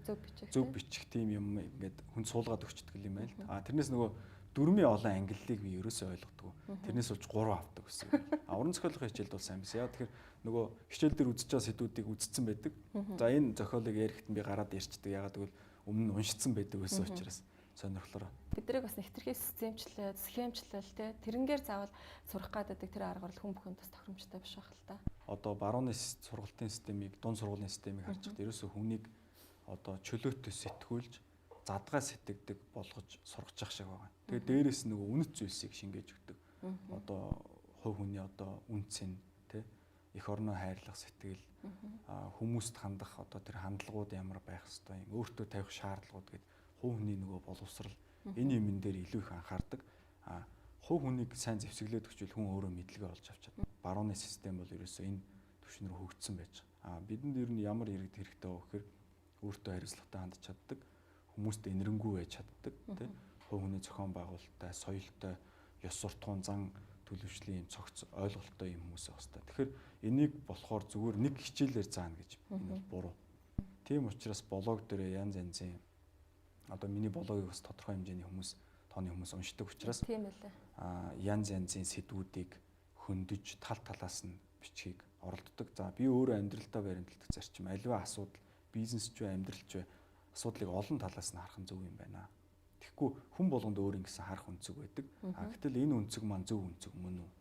зөв бичих тийм юм ингээд хүн суулгаад өгчдөг юм байл. Тэрнээс нөгөө дөрмийн олон ангиллыг би ерөөсөө ойлгодгоо. Тэрнээс болж 3 авдаг гэсэн. Уран зохиолын хичээлд бол сайн байсан. Яа тэгэхээр нөгөө хичээл дээр үзэж байгаа сэдвүүдийг үзсэн байдаг. За энэ зохиолыг ярихт би гараад ярьчдаг. Ягаад гэвэл өмнө нь уншицсан байдаг байсан учраас сонирхлоо. Бидрийг бас нэвтрхий системчлээд, схемчлэл те тэрнгээр заавал сурах гаддаг тэр аргаар хүн бүхэнд бас тохиромжтой биш байх л та. Одоо барууны сургалтын системийг, дунд сургуулийн системийг харж байхад ерөөсөө хүнийг одоо чөлөөтэй сэтгүүлж задгай сэтгэдэг болгож сургаж явах шиг байгаа. Тэгээд дээрээс нөгөө үнэт зүйлсийг шингээж өгдөг. Одоо хувь хүний одоо үнцэн тэ эх орноо хайрлах сэтгэл, хүмүүст хандах одоо тэр хандлагууд ямар байх ёстой юм, өөртөө тавих шаардлагууд гэдэг хувь хүний нөгөө боловсрал энэ юмн дээр илүү их анхаардаг. Хувь хүнийг сайн зэвсэглээд өгчвөл хүн өөрөө мэдлэгээ олж авч чадна. Барууны систем бол ерөөсөө энэ түвшин рүү хөгжсөн байж байгаа. Бидэнд ер нь ямар иргэд хэрэгтэй вэ гэхээр өөртөө хариуцлагатай хандж чаддаг, хүмүүст энэрэнгүй байж чаддаг, тий. Хувь хүний зохион байгуулалттай, соёлтой, ёс суртахуун, зан төлөвшлийн цогц ойлголттой юм хүмүүс байх хэрэгтэй. Тэгэхээр энийг болохоор зүгээр нэг хичээлээр заана гэж энэ бол буруу. Тийм учраас блог дээр янз янзын одоо миний блогийг бас тодорхой хэмжээний хүмүүс тооны хүмүүс уншдаг учраас тийм байлаа. Янз янзын сэдвүүдийг хөндөж тал талаас нь бичгийг оролддог. За би өөрөө амьдралдаа баримталдаг зарчим аливаа асуудал бизнес ч вэ амьдрал ч вэ асуудлыг олон талаас нь харах нь зөв юм байна. Тэгэхгүй хүн болгонд өөр ингэсэн харах өнцөг байдаг. Гэтэл энэ өнцөг маань зөв өнцөг мөн үү?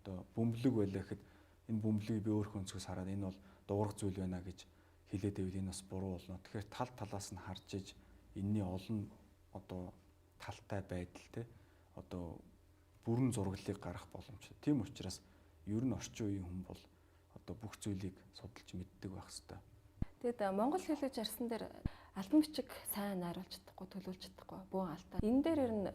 Одоо бөмбөлөг байлаа гэхэд энэ бөмбөлөгийг би өөрхөн өнцгөөс хараад энэ бол дуурах зүйл байна гэж хэлээд байвал энэ бас буруу болно. Тэгэхээр тал талаас нь харж иж энэний олон одоо талтай байдал те одоо бүрэн зураглалыг гаргах боломжтой. Тийм учраас ер нь орчин үеийн хүн бол одоо бүх зүйлийг судалж мэддэг байх хэрэгтэй. Тэгэд монгол хэл гэж ярьсан дээр альбом бичиг сайн найруулж чадахгүй, төлөвлөж чадахгүй бүүн алдаа. Энэ дээр ер нь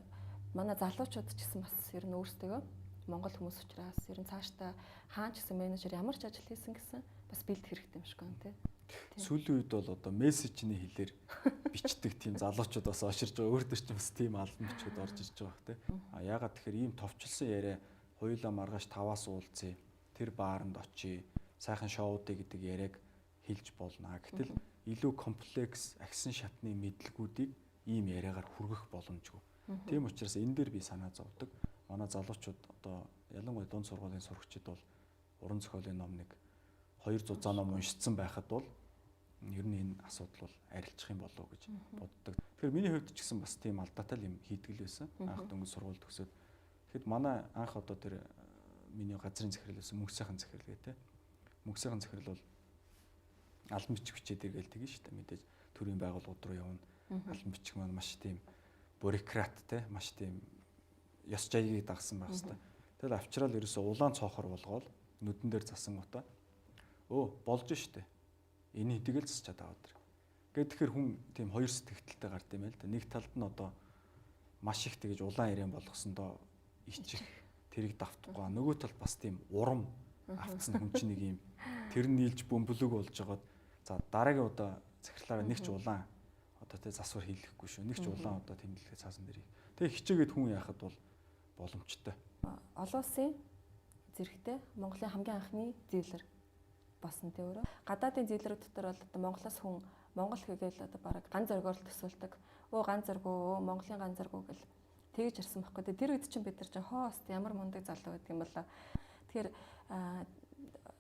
манай залуучууд ч гэсэн бас ер нь өөрсдөө монгол хүмүүс учраас ер нь цаашдаа хаан ч гэсэн менежер ямар ч ажил хийсэн гэсэн бас бэлд хэрэгтэй юм шиг байна тий. Сүүлийн үед бол одоо мессежний хэлээр бичдэг тийм залуучууд бас очирж байгаа. Өөртөө ч бас тийм альбом бичгүүд орж ирж байгаа бах тий. Ягаад тэгэхээр ийм товчлсон яриа хоёулаа маргааш 5-аас уулзъя. Тэр бааранд очие. Сайхан шоудыг гэдэг яриаг хэлж болно. Гэтэл илүү комплекс агсан шатны мэдлгүүдийг ийм яриагаар хүргэх боломжгүй. Тийм учраас энэ дээр би санаа зовдөг. Манай залуучууд одоо ялангуяа дунд сургуулийн сурагчид бол уран зохиолын ном нэг 200 ном уншицсан байхад бол ер нь энэ асуудал бол арилчих юм болов уу гэж боддог. Тэгэхээр миний хувьд ч гэсэн бас тийм алдаатай юм хийдэг л байсан. Анх дөнгөж сургууль төгсөөд. Тэгэхэд манай анх одоо тэр миний газрын захирал байсан мөнх сайхан захирал гэ тэ. мөнгөсийн захирал бол албан бичих бичээд иргээл тэгнэ шүү дээ. Мэдээж төрийн байгууллагууд руу явна. Албан бичих маань маш тийм бюрократ те маш тийм ёс жаягийг дагсан байх хэвээр. Тэгэл авчрал ерөөсөө улаан цоохор болгоол нүдэн дээр засан гутаа. Болж штэ. Энийг тэгэл засчаад аваад ир. Гэт тэгэхээр хүн тийм хоёр сэтгэлдэлтэй гард юм байл та. Нэг талд нь одоо маш их тэгэж улаан ирээн болгосондоо ичих тэрийг давтахгүй. Нөгөө талд бас тийм урам автсан хүн чинь нэг юм тэр нь нийлж бөмбөлөг болж байгаад за дараагийн удаа захирлаараа нэг ч улаан одоо тэ засвар хийлэхгүй шүү. Нэг ч улаан одоо тэмдэглэгээ цаасан дэрийг. Тэгээ хичээгээд хүн яхад бол боломжтой. Олон улсын зэрэгтэй Монголын хамгийн анхны зэвлэр болсон тий өөрөө. Гадаадын зэвлэрүүд дотор бол одоо Монголоос хүн Монгол гэгээл одоо бараг ганц зоргоор л төсөөлдөг. Ганц зоргоо, Монголын ганц зоргоо гэл тэгж ирсэн байхгүй. Тэр үед чинь бид нар чинь хоост ямар мундаг залуу гэдэг юм болоо. Тэгэхээр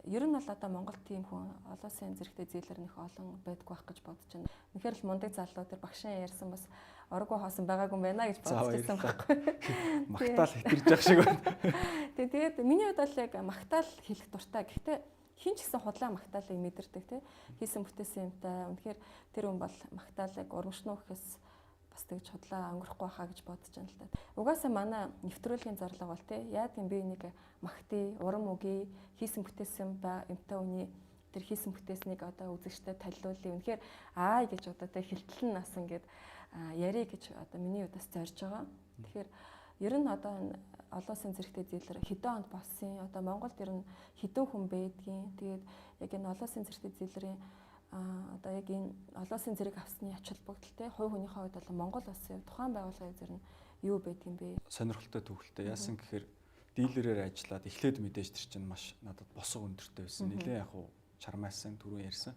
ер нь бол одоо Монгол тийм хүн олон улсын зэрэгтэй зэвлэр нөх олон байдгүй байх гэж бодож байна. Үнэхээр л мундаг залуу тэр багшийн ярьсан бас оргоо хоосон байгаагүй юм байна гэж бодож байсан байхгүй. Магтаал хэтэрж явах шиг байна. Тэгээд миний хувьд бол яг магтаал хэлэх дуртай. Гэхдээ хин ч гэсэн худлаа магтаалыг мэдэрдэг тий. Хийсэн бүтээсэн юмтай. Үнэхээр тэр хүн бол магтаалыг урамшнуу гэхээс бас тэгж худлаа өнгөрөхгүй байхаа гэж бодож байна л да. Угаасаа манай нэвтрүүлгийн зарлага бол тий. Яа гэм би нэг магтъя, урам өгье, хийсэн бүтээсэн юмтай үний тэр хийсэн бүтээснийг одоо үзэгчдэд танилцуулъя. Үнэхээр гэж одоо тий хилтэлэн насан гэд ярих гэж одоо миний удаас зорж байгаа. Тэгэхээр ер нь одоо олон улсын зэрэгтэй зэвлэр хэдэн онд болсон. Одоо Монголд ер нь хэдэн хүн байдгийн. Тэгээд яг энэ олон улсын зэрэгтэй зэвлэрийн одоо яг энэ олон улсын зэрэг авсны ач холбогдолтой хувь хүнийхээ хувьд бол Монгол улсын тухайн байгууллагын зэр нь юу байдгийм бэ? Сонирхолтой төвхөлтэй. Яасан гэхээр дилерээр ажиллаад эхлээд мэдээж тэр чинь маш надад босго өндөртэй байсан. Нилээн яг уу чармаасан түрүүн ярьсан.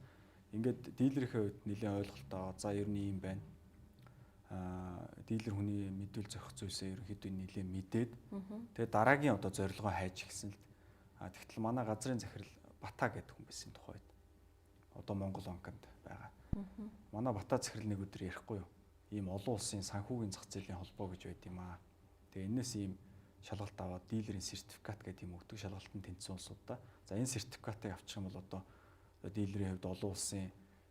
Ингээд дилерийнхээ хувьд нилээн ойлголтоо за ер нь юм байна. Дилер хүний мэдүүл зохих зүйлсээ ерөнхийдөө нэлээд мэдээд тэгээ дараагийн одоо зорилгоо хайж гисэн л тэгтэл манай газрын захирал Бата гэдэг хүн байсан тухайд одоо Монгол банкнд байгаа. Манай Бата захирал нэг өдөр ярихгүй юу? Ийм олон улсын санхүүгийн зах зээлийн холбоо гэж байд юм аа. Тэгээ энэс ийм шалгалт аваад дилерийн сертификат гэдэг юм өгдөг шалгалтанд тэнцсэн улсуудаа. За энэ сертификатыг авчих юм бол одоо дилерийн хувьд олон улсын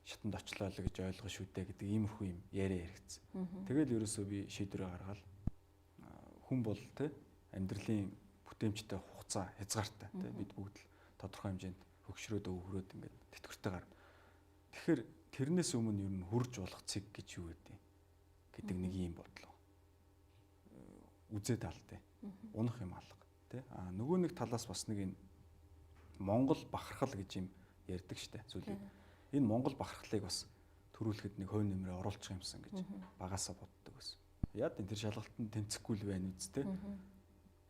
шатанд очлоо л гэж ойлгоо шүү дээ гэдэг иймэрхүү юм яриа яригдсан. Тэгэл ерөөсөө би шийдвэрээ гаргаад хүн бол те амьдралын бүтээмжтэй хугацаа хязгаартай те бид бүгд л тодорхой хэмжээнд хөгшрөөд өвгөрөөд ингээд тэтгэвртэй гарна. Тэгэхээр тэрнээс өмнө ер нь хурж болох цэг гэж юу гэдэг нэг юм бодлоо. Үзээд алтай. Унах юм алга те. Нөгөө нэг талаас бас нэг энэ Монгол бахархал гэж юм ярьдаг штэ зүйлийг. Энэ Монгол бахархлыг бас төрүүлэхэд нэг хувь нэмрээ оруулчих юмсан гэж багасаа боддог байсан. Яад энэ тэр шалгалтанд тэнцэхгүй л байна үсттэй.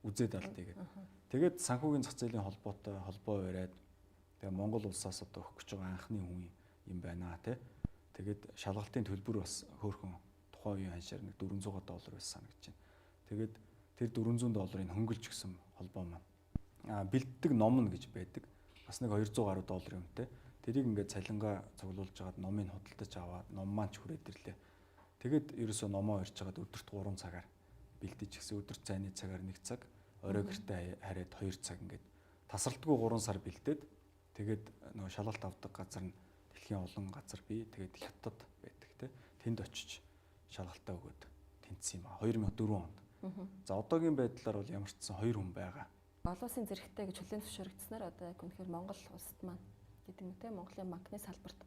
Үзээд алтай гэдэг. Тэгээд санхүүгийн зах зээлийн холбоотой холбоо бариад тэгээ Монгол улсаас одоо өгөх гэж байгаа анхны хүн юм байна те. Тэгээд шалгалтын төлбөр бас хөөрхөн тухайн үеийн ханшаар нэг $400 байсан санагдаж байна. Тэгээд тэр $400-ыг хөнгөлж гисэн холбоо маань бэлддэг ном нь гэж байдаг. Бас нэг $200 гаруй үнэтэй. Тэрийг ингээд цалингаа цуглуулж жагаад номыг худалдаж аваад ном маань ч хүрээд ирлээ. Тэгэд ерөөсөө номоо орж жагаад өдөрт 3 цагаар бэлдэж гисэн өдөрт цайны цагаар 1 цаг, орой гэртээ хараад 2 цаг ингээд тасралтгүй 3 сар бэлдээд тэгээд нөгөө шалгалт авдаг газар нь дэлхийн олон газар бий. Тэгээд хятад байдаг те. Тэнд очиж шалгалтаа өгөөд тэнцсэн юм аа 2004 онд. За одоогийн байдлаар бол ямар ч сан 2 хүн байгаа. Олон улсын зэрэгтэй гэж хүлээн зөвшөөрөгдсөнээр одоо яг үнэхээр Монгол улсад маань гэдэг юм те Монголын банкны салбарт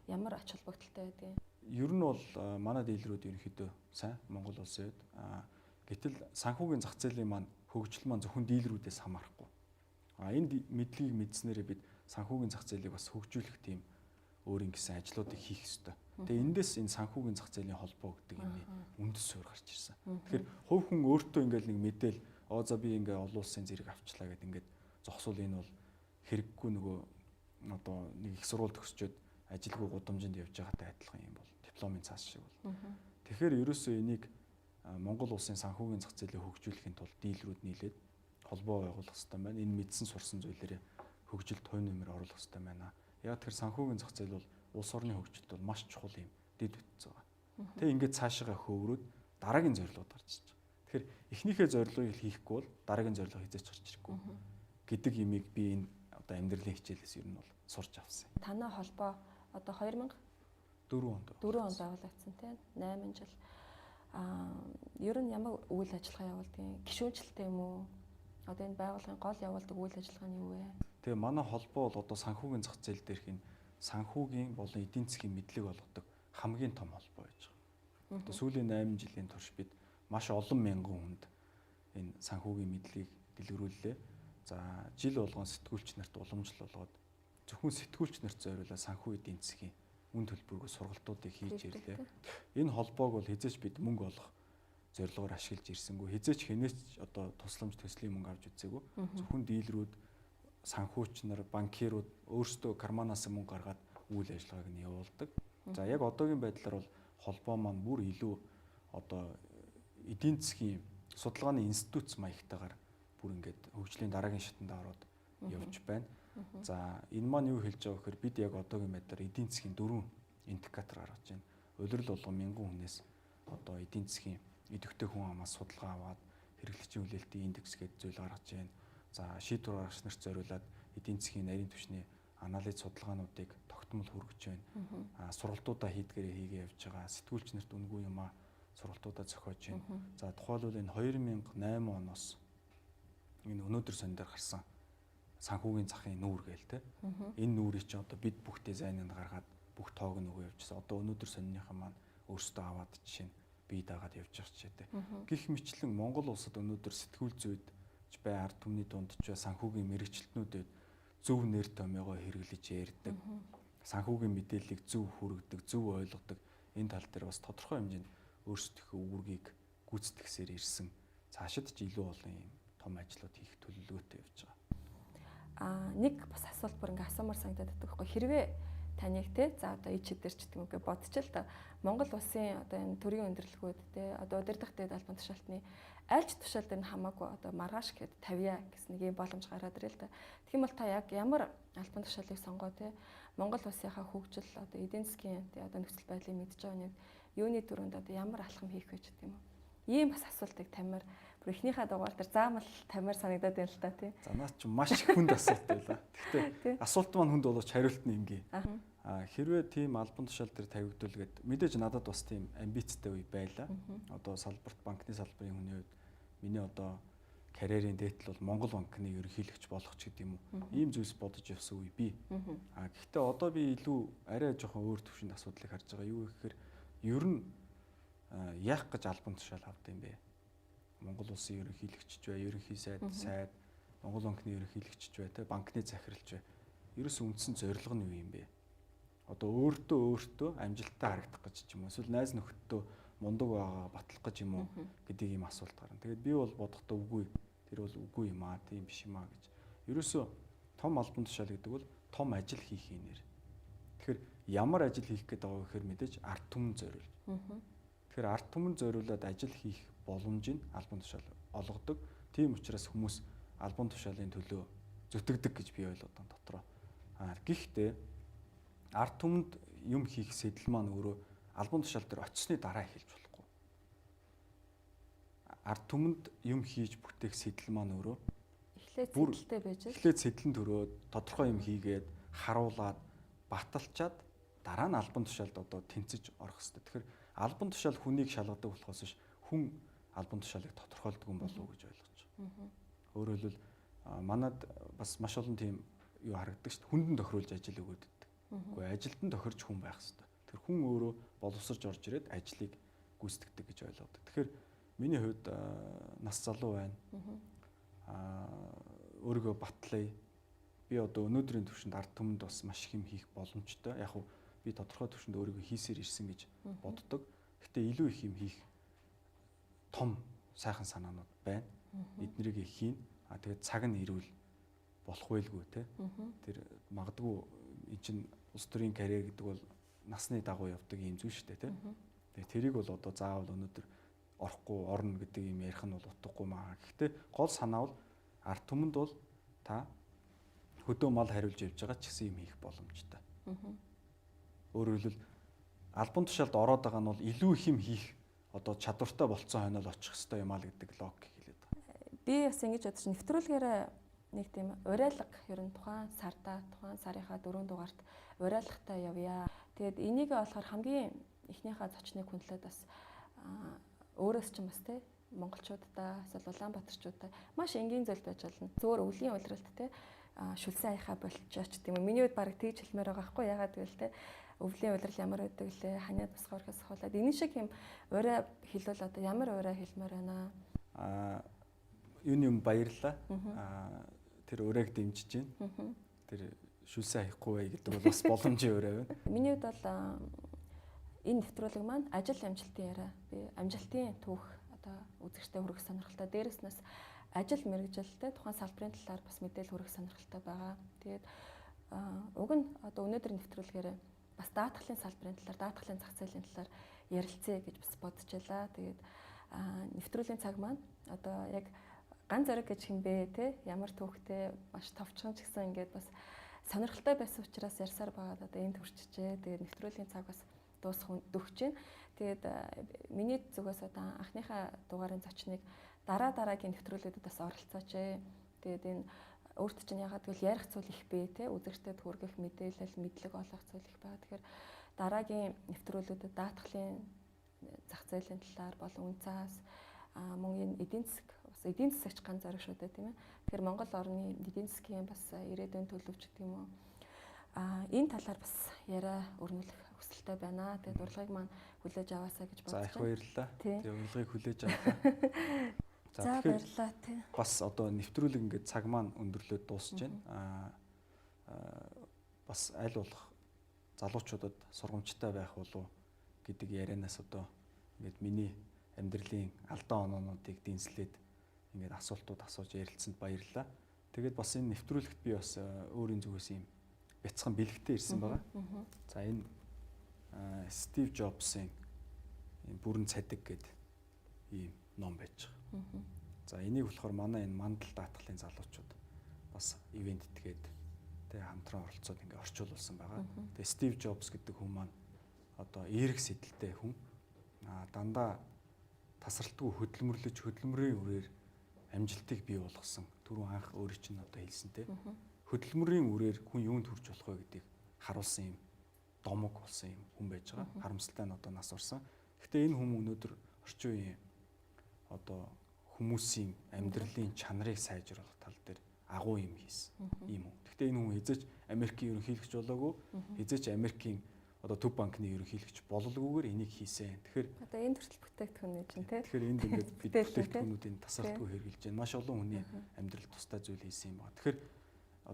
ямар ач холбогдолтой байдгийг. Ер нь бол манай дилерүүд ерөнхийдөө сайн Монгол улсын үед гэтэл санхүүгийн зах зээлийн маань хөгжил маань зөвхөн дилерүүдээс хамаарахгүй. Энэ мэдлэгийг мэдснээрээ бид санхүүгийн зах зээлийг бас хөгжүүлэх тийм өөрийн гэсэн ажлуудыг хийх ёстой. Тэгээ эндээс энэ санхүүгийн зах зээлийн холбоо гэдэг юмний үндэс суурь гарч ирсэн. Тэгэхээр хувь хүн өөртөө ингээл нэг мэдээл за би ингээ олон улсын зэрэг авчлаа гэд ингээд зогсвол энэ бол хэрэггүй нөгөө одоо нэг их сургууль төгсчөөд ажилгүй гудамжинд явж байгаатай адилхан юм бол дипломын цаас шиг бол. Тэгэхээр ерөөсөө энийг Монгол улсын санхүүгийн зах зээлийг хөгжүүлэхийн тулд дийлрүүд нийлээд холбоо байгуулах хэрэгтэй байна. Энэ мэдсэн сурсан зүйлээрээ хөгжилд хувь нэмэр оруулах хэрэгтэй байна. Яг тэр санхүүгийн зах зээл бол улс орны хөгжилд бол маш чухал юм дэд бүтц байгаа. Тэгээ ингээд цаашаа хөөрөөд дараагийн зорилгод гарч ирж байгаа. Тэгэхээр эхнийхээ зорилгыг хийхгүй бол дараагийн зорилго хизээч гарч ирэхгүй гэдэг юмыг би энэ одоо одоо амьдралын хичээлээс ер нь бол сурч авсан. Танай холбоо одоо 4 онд 4 онд байгуулагдсан тийм 8 жил. Ер нь ямар үйл ажиллагаа явуулдаг? Гишүүнчлэлтэй юм уу? Одоо энэ байгууллагын гол явуулдаг үйл ажиллагаа нь юу вэ? Тэгээ манай холбоо бол одоо санхүүгийн зах зээл дээрх энэ санхүүгийн болон эдийн засгийн мэдлэг олгодог хамгийн том холбоо гэж байгаа. Одоо сүүлийн 8 жилийн турш бид маш олон мянган хүнд энэ санхүүгийн мэдлэгийг дэлгэрүүллээ. За жил болгон сэтгүүлч нарт уламжлал болгоод зөвхөн сэтгүүлч нарт зориулаад санхүү эдийн засгийн үн төлбөргүй сургалтуудыг хийж ирлээ. Энэ холбоог бол хизээч бид мөнгө олох зорилгоор ашиглаж ирсэнгүй. Хизээч хэнээс одоо тусламж төслийн мөнгө авч үзээгүй. Зөвхөн дийлрүүд, санхүүч нар, банкирууд өөрсдөө карманаас мөнгө гаргаад үйл ажиллагааг нь явуулдаг. За яг одоогийн байдлаар бол холбоо маань бүр илүү одоо эдийн засгийн судалгааны институт маягтайгаар бүр ингээд хөгжлийн дараагийн шатанд ороод явж байна. За энэ маань юу хэлж байгаа гэхээр бид яг одоогийн байдлаар эдийн засгийн 4 индикатор гаргаж байна. Улирал болгон мянган хүнээс одоо эдийн засгийн идэвхтэй хүн амаас судалгаа аваад хэрэглэгчийн хүлээлтийн индекс гэдэг зүйл гаргаж байна. За шийдвэр гаргагч нарт зориулаад эдийн засгийн нарийн түвшний анализ судалгаануудыг тогтмол хүргэж байна. Сургалтуудаа хийдгээрээ хийгээ явж байгаа. Сэтгүүлч нарт үнгүй юмаа сургалтуудаа зохиож байна. За тухайлбал энэ 2008 оноос энэ өнөөдөр сон дээр гарсан санхүүгийн захын нүүр гээл те. Энэ нүүрийг чи одоо бид бүх дизайнд гаргаад бүх тоог нь өгөө явжсан. Одоо өнөөдөр сонирхсан маань өөрсдөө аваад жишээ нь бие даагаад явж байгаа ч гэдэг. Гэх мэтлэн Монгол улсад өнөөдөр сэтгүүл зүйд бай ард түмний дунд ч санхүүгийн мэрэгчлэтнүүдэд зөв нэр томьёогоо хэрэглэж ярьдаг. Санхүүгийн мэдээллийг зөв хүргэдэг, зөв ойлгодог. Энэ тал дээр бас тодорхой хэмжээнд өөрсдийнхөө үүргийг гүйцэтгэсээр ирсэн. Цаашид ч илүү олон юм том ажлууд хийх төлөвлөгөөтэй явж байгаа. Нэг бас асуулт бүр ингээ асуумар санагдаад байдаг байхгүй хэрвээ таныг те за одоо ичид дээр ч гэдэг юм уу бодчих л та Монгол улсын одоо энэ төрийн өндөрлгүүд те одоо удирдах дэд албан тушаалтны аль ч тушаал дээр нь хамаагүй одоо маргааш гэд 50 гэсэн нэг юм боломж гараад ирэл та. Тэгэх юм бол та яг ямар албан тушаалыг сонгоо те Монгол улсынхаа хөгжил одоо эдийн засгийн те одоо нөхцөл байдлыг мэдж байгаа нэг юуны төрөнд одоо ямар алхам хийх вэ гэдэг юм уу? Ийм бас асуултыг тамир бүр ихнийхээ дугаар дээр заамал тамир санагдаад байна л та тий. За наад чи маш их хүнд асуулт байлаа. Гэхдээ асуулт маань хүнд болооч хариулт нь ингээ. Хэрвээ тийм албан тушаал дээр тавигдвал гээд мэдээж надад бас тийм амбицтай үе байлаа. Одоо салбарт банкны салбарын хүний хувьд миний одоо карьерийн дээдл бол Монгол банкны ерөнхийлөгч болох ч гэдэг юм уу. Ийм зүйлс бодож явсан үе бий. Гэхдээ одоо би илүү арай жоохон өөр төвшөнд асуудлыг харж байгаа. Юу гэхээр ер нь яах гэж албан тушаал авд юм бэ? Монгол улсын ерөнхийлөгч бай, ерөнхий сайд, Монгол банкны ерөнхийлөгч бай, тэ банкны захиралч бай. Ерөөс үндсэн зорилго нь юу юм бэ? Одоо өөртөө амжилттай харагдах гэж ч юм уу эсвэл найз нөхөддөө мундаг байгаа батлах гэж юм уу гэдэг ийм асуулт гарна. Тэгээд би бол бодохдоо үгүй. Тэр бол үгүй юм аа, тийм биш юм аа гэж. Ерөөсөө том албан тушаал гэдэг бол том ажил хийх нэр. Тэгэхээр ямар ажил хийх гэдэг байгаа вэ гэхээр мэдээж ард түмэн зориулж. Тэгэхээр ард түмэн зориулаад ажил хийх боломжийг албан тушаал олгодог. Тийм учраас хүмүүс албан тушаалын төлөө зүтгэдэг гэж би ойлгодог дотроо. Гэхдээ ард түмэнд юм хийх сэтэл маань өөрөө албан тушаал дээр очисны дараа эхэлж болохгүй. Ард түмэнд юм хийж бүтээх сэтэл маань өөрөө эхлээд сэтэлтэй байж л эхлээд сэтлэн төрөөд тодорхой юм хийгээд харуулад баталчаад дараа нь албан тушаалд одоо тэнцэж орох хэрэгтэй. Тэгэхээр албан тушаал хүнийг шалгадаг болохоос биш хүн албан тушаалыг тодорхойлдог юм болов уу гэж ойлгож байна. Өөрөөр хэлбэл манад бас маш олон тийм юу харагддаг шүү дээ. Хүндэн тохируулж ажил өгөөд иддэг. Үгүй ажилтан тохирч хүн байх хэрэгтэй. Тэр хүн өөрөө боловсрж орж ирээд ажлыг гүйцэтгэдэг гэж ойлгодог. Тэгэхээр миний хувьд нас залуу байна. Өөрийгөө батлая. Би одоо өнөөдрийн түвшинд ард түмэнд бас маш их юм хийх боломжтой. Яг уу би тодорхой түвшинд өөрийгөө хийсээр ирсэн гэж боддог. Гэхдээ илүү их юм хийх том сайхан санаанууд байна. Эднэрийг хийн. Тэгээд цаг нь ирвэл болох байлгүй те. Тэр магадгүй эн чин улс төрийн карьер гэдэг бол насны дагуу явдаг юм зүйл шүү дээ те. Тэгээд тэрийг бол одоо заавал өнөөдөр орохгүй орно гэдэг юм ярих нь бол утгагүй маа. Гэхдээ гол санаа бол ард түмэнд бол та хөдөө мал хариулж явж байгаа ч гэсэн юм хийх боломжтой. Өөрөөр хэлбэл албан тушаалд ороод байгаа нь бол илүү их юм хийх одоо чадвартай болцсон хойно л очих хэвээр юм аа л гэдэг логик хэлээд байгаа. Би бас ингэж бодож нэвтрүүлгээр нэг тийм уриалга ер нь тухайн сарынхаа 4 дугаарт уриалгатай явъя. Тэгээд энийг болохоор хамгийн эхнийхээ зочныг хүндлээд бас өөрөөс ч юм бас те монголчуудаа эсвэл Улаанбаатарчуудаа маш энгийн зүйл байж болно. Зөвхөн өвлийн улиралд те шүлсэн аяхаа болчихооч тийм үү. Миний хувьд баг тэгж хэлмээр байгаа хгүй. Ягаад гэвэл те өвлийн улирал ямар байдаг лээ, ханиад босгоорхоос хавуулаад энэ шиг юм урай хэлвэл одоо ямар урай хэлмээр байна. Юуны баярлаа. Тэр урайг дэмжиж байна. Тэр шүлсэн аяхгүй бай гэдэг бол бас боломжийн урай байна. Миний хувьд бол энэ нэвтрүүлэг маань ажил амжилтын яриа. Би амжилтын түүх одоо үзэгчтэй хүргэх сонирхолтой. Дээрээс нь ажил мэргэжилтэй тухайн салбарын талаар бас мэдээлэл хүргэх сонирхолтой байгаа. Тэгээд уг нь одоо өнөөдөр нэвтрүүлгээр бас даатгалын салбарын талаар, даатгалын зах зээлийн талаар ярилцъя гэж бас бодож байлаа. Тэгээд нэвтрүүлгийн цаг маань одоо яг ганц зориг гэж хэмбэ те ямар түүхтэй маш товчхон ч гэсэн ингээд бас сонирхолтой байсан учраас ярьсаар байгаа. Одоо энд хүрчжээ. Тэгээд нэвтрүүлгийн цаг бас дуусах дөхөж байна. Тэгээд миний зүгээс одоо анхныхаа дугаарын зочныг дараагийн нэвтрүүлгүүдэд бас оролцооч. Тэгээд энэ өөрт чинь ягаад гэвэл ярих зүйл их бэ те үзэгчдэд хүргэх мэдээлэл, мэдлэг олох зүйл их байгаа. Тэгэхээр дараагийн нэвтрүүлгүүдэд даатгалын зах зээлийн талаар болон үнцаас мөн энэ эдийн засагч ганц зориг шүү дээ тийм ээ. Тэгэхээр Монгол орны эдийн засгийн бас ирээдүйн төлөвч гэх юм уу. Энэ талаар бас яриа өрнүүлэх хүсэлтэй байна. Тэгээд урилгыг маань хүлээж аваасаа гэж бодож байна. За их баярлалаа. Тэгээд урилгыг хүлээж авлаа. За баярлалаа тий. Бас одоо нэвтрүүлэг ингээд цаг маань өндөрлөөд дуусж байна. Бас аль болох залуучуудад сургамжтай байх болов гэдэг ярианаас одоо ингээд миний амьдралын алдаа оноонуудыг дэнслээд ингээд асуултууд асууж ярилцсанд баярлалаа. Тэгээд бас энэ нэвтрүүлэгт би бас өөрийн зүгээс юм бяцхан бэлэгтэй ирсэн байгаа. За энэ Стив Джобсын бүрэн цадиг гэдэг ийм ном байж байгаа. За энийг болохоор манай энэ мандал даатгалын залуучууд бас ивенттгээд тэгээ хамтран оролцоод ингээ орчуулсан байгаа. Тэгээ Стив Джобс гэдэг хүн маань одоо эерэг сэдэлтэй хүн. Дандаа тасралтгүй хөдөлмөрийн үрээр амжилтыг бий болгосон. Түрүүн анх өөрөө чинь одоо хэлсэнтэй. Хөдөлмөрийн үрээр хүн юунд хүрч болох вэ гэдгийг харуулсан юм домог болсон юм хүн байж байгаа. Харамсалтай нь одоо нас орсон. Гэхдээ энэ хүн өнөөдөр орчин үеийн одоо хүмүүсийн амьдралын чанарыг сайжруулах тал дээр агуу юм хийсэн юм уу. Гэхдээ энэ хүн хизээч Америкийн ерөнхийлөгч болоогүй, хизээч Америкийн одоо төв банкны ерөнхийлөгч бололгүйгээр энийг хийсэн. Тэгэхээр одоо энэ төрөл бүтээгдэхүүн гэж байна тийм. Тэгэхээр энд ингээд бид бүтээгдэхүүнүүдийн тасралтгүй хэрэгжилж байна. Маш олон хүний амьдрал тустай зүйл хийсэн юм байна. Тэгэхээр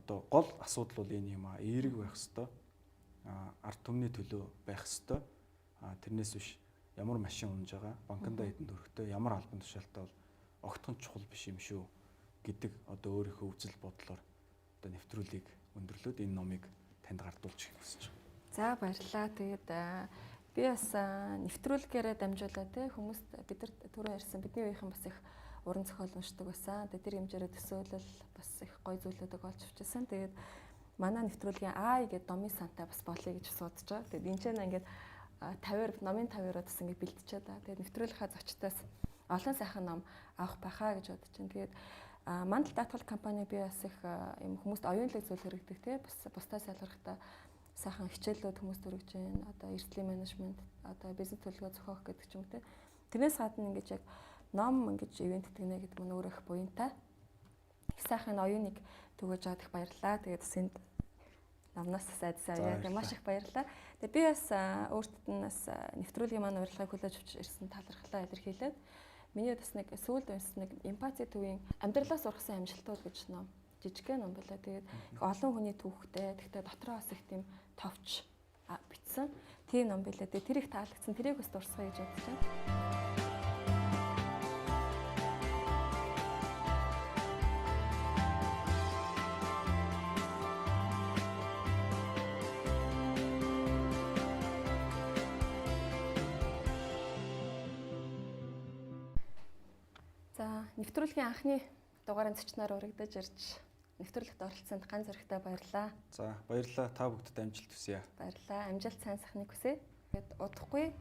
одоо гол асуудал бол энэ юм аа. Эерэг байх хэвээр, ард түмний төлөө байх хэвээр. Тэрнээс биш ямар машин унж байгаа, банкнда хэдэн төгрөгтэй, ямар албан тушаалтай бол огтхон чухал биш юм шүү гэдэг одоо өөрийнхөө үзэл бодлоор одоо нэвтрүүлгийг өндөрлөөд энэ номыг танд гардуулж хүсэж байна. За баярлалаа. Тэгээд би бас нэвтрүүлгээрээ дамжуулаад те хүмүүст бид нар түрүү ярьсан бидний үеийнхэн бас их уран зохиол уншдаг байсан. Тэгээд тэр хэмжээрээ төсөөлөл бас их гоё зүйлүүдийг олж авчихсан. Тэгээд манай нэвтрүүлгийн AI гэдэг номын сантай бас болъё гэж судаж байгаа. Тэгээд энэ ч ингээд 50 номын 50-аар бас ингээд бэлтчихэд байгаа. Тэгээд нэвтрүүлгийнхаа зочдоос олон сайхан ном авах байхаа гэж бодож байна. Тэгээд мандал даатгал компани би бас их юм хүмүүст оюунлаг зүйл хэрэгдэг те бас бусдаас ялгархтаа сайхан хичээлүүд хүмүүст өргөж байна. Одоо эрсдлийн менежмент, одоо бизнес төлөвлөгөө зохиох гэдэг ч юм те. Тэрнээс гадна ингэж яг ном ингэж ивент тгнэ гэдэг нь өөрөө их буянтай. Их сайхан оюуныг түгэж аваад их баярлалаа. Тэгээд бас энд номноос сайдсан аваад маш их баярлалаа. Тэгээд би бас өөртөө нь бас нэвтрүүлгийн маань урилгыг хүлээж авч ирсэн талархлаа илэрхийлээд миний бас нэг сүүлд унсан нэг эмпати төвийн амьдралаас ургасан амжилтууд гэж ном жижигхэн ном байлаа. Тэгээд их олон хүний түүхтэй. Тэгтээ дотроо бас их тийм товч бичсэн. Тийм ном байлаа. Тэгээд тэр их таалагдсан. Тэрийг бас дурсахыг гэж бодож байна. За, нэвтрүүлгийн анхны дугаарын зочноор урагдаж ирж нэвтрүүлэгт оролцсонд ганц зэрэгтэй баярлалаа. За баярлалаа. Та бүгдэд амжилт хүсье. Баярлалаа. Амжилт сайн сайхныг хүсье. Тэгэд удахгүй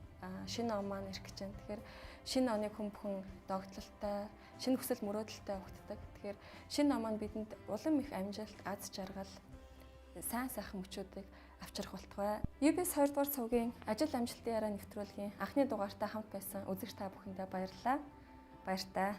шинэ он маань ирэх гэж байна. Тэгэхээр шинэ оныг хүн догтлолтой, шинэ хүсэл мөрөөдөлтэй өгддөг. Тэгэхээр шинэ он маань бидэнд улам их амжилт, аз жаргал, сайн сайхан мөчүүдийг авчрах болтугай. UBS 2 дугаар цугийн ажил амжилтын яраа нэвтрүүлгийн анхны дугаартаа хамт байсан үзэгч та бүхэндээ баярлалаа. Баяртай.